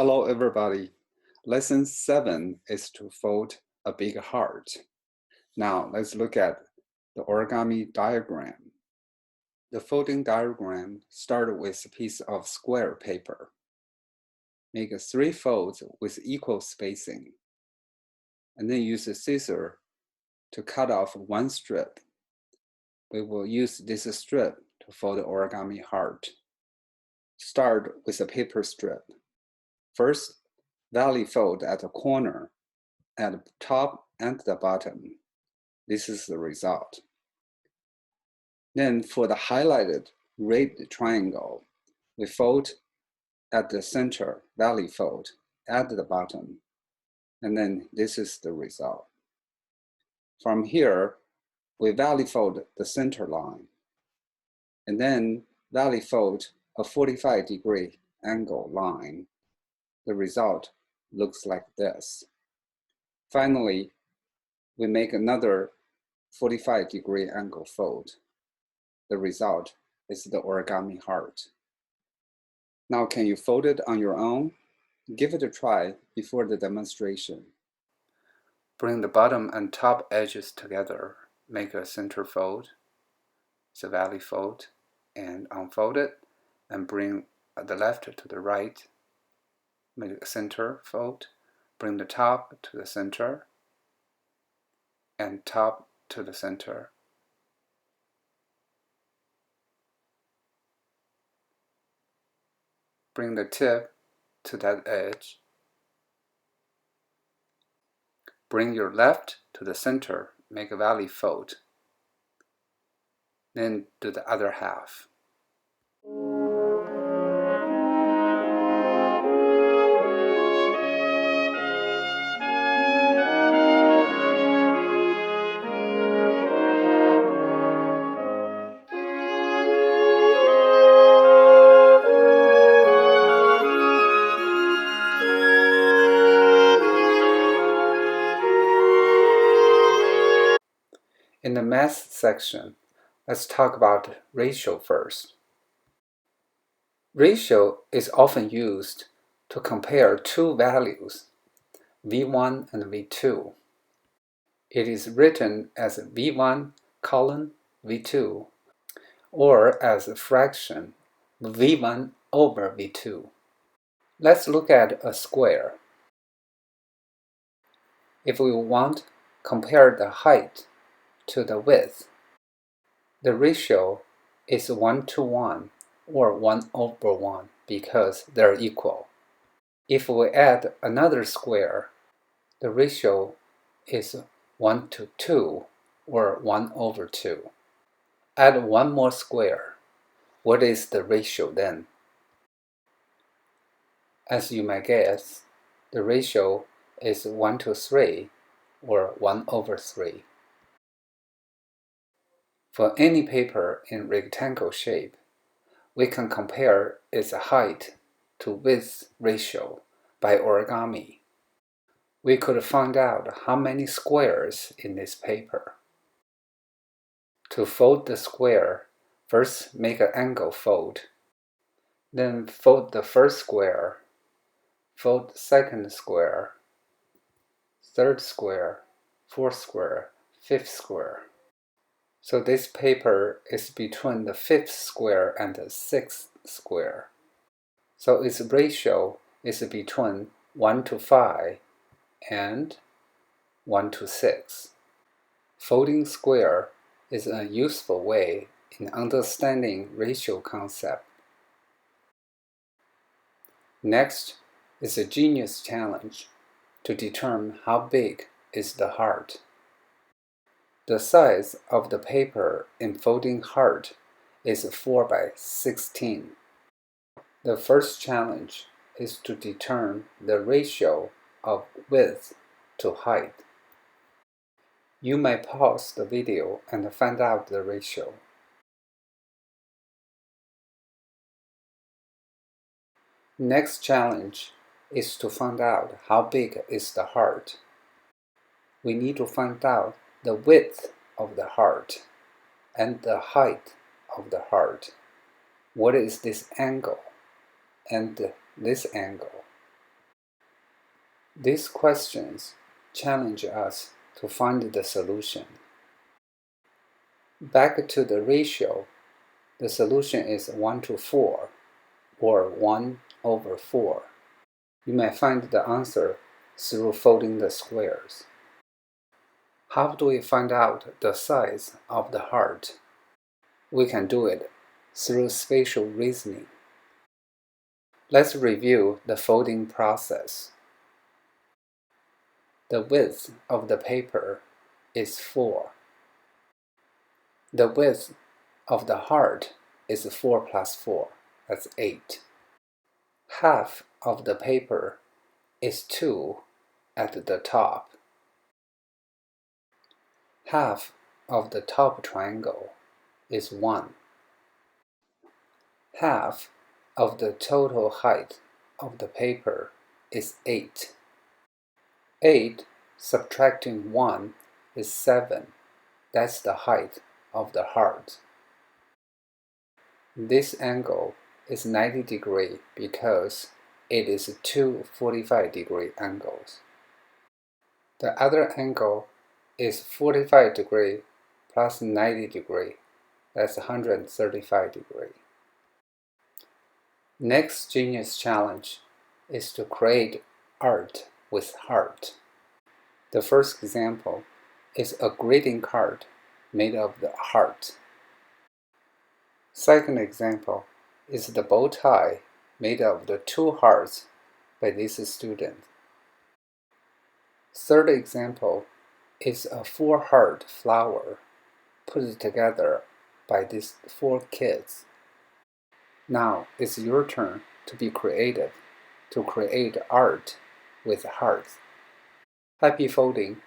Hello, everybody. Lesson 7 is to fold a big heart. Now, let's look at the origami diagram. The folding diagram starts with a piece of square paper. Make 3 folds with equal spacing, and then use a scissor to cut off 1 strip. We will use this strip to fold the origami heart. Start with a paper strip. First, valley fold at the corner, at the top and the bottom. This is the result. Then for the highlighted red triangle, we fold at the center, valley fold at the bottom, and then this is the result. From here, we valley fold the center line, and then valley fold a 45-degree angle line. The result looks like this. Finally, we make another 45-degree angle fold. The result is the origami heart. Now, can you fold it on your own? Give it a try before the demonstration. Bring the bottom and top edges together. Make a center fold, the valley fold, and unfold it, and bring the left to the right. Make a center fold. Bring the top to the center, and top to the center. Bring the tip to that edge. Bring your left to the center, make a valley fold. Then do the other half. In the math section, let's talk about ratio first. Ratio is often used to compare two values, v1 and v2. It is written as v1 colon v2, or as a fraction v1 over v2. Let's look at a square. If we want compare the height to the width, the ratio is 1 to 1 or 1 over 1 because they're equal. If we add another square, the ratio is 1 to 2 or 1 over 2. Add one more square. What is the ratio then? As you might guess, the ratio is 1 to 3 or 1 over 3. For any paper in rectangle shape, we can compare its height to width ratio by origami. We could find out how many squares in this paper. To fold the square, first make an angle fold. Then fold the first square, fold the second square, third square, fourth square, fifth square. So this paper is between the fifth square and the sixth square. So its ratio is between 1 to 5 and 1 to 6. Folding square is a useful way in understanding ratio concept. Next is a genius challenge to determine how big is the heart. The size of the paper in folding heart is 4 by 16. The first challenge is to determine the ratio of width to height. You may pause the video and find out the ratio. Next challenge is to find out how big is the heart. We need to find out the width of the heart and the height of the heart. What is this angle and this angle? These questions challenge us to find the solution. Back to the ratio, the solution is 1 to 4, or 1 over 4. You may find the answer through folding the squares. How do we find out the size of the heart? We can do it through spatial reasoning. Let's review the folding process. The width of the paper is 4. The width of the heart is 4 plus 4, that's 8. Half of the paper is 2 at the top. Half of the top triangle is 1. Half of the total height of the paper is 8. 8 subtracting 1 is 7. That's the height of the heart. This angle is 90 degrees because it is two 45-degree angles. The other angle is 45 degrees plus 90 degrees. That's 135 degrees. Next genius challenge is to create art with heart. The first example is a greeting card made of the heart. Second example is the bow tie made of the 2 hearts by this student. Third example is a 4-heart flower put together by these 4 kids. Now it's your turn to be creative, to create art with hearts. Happy folding!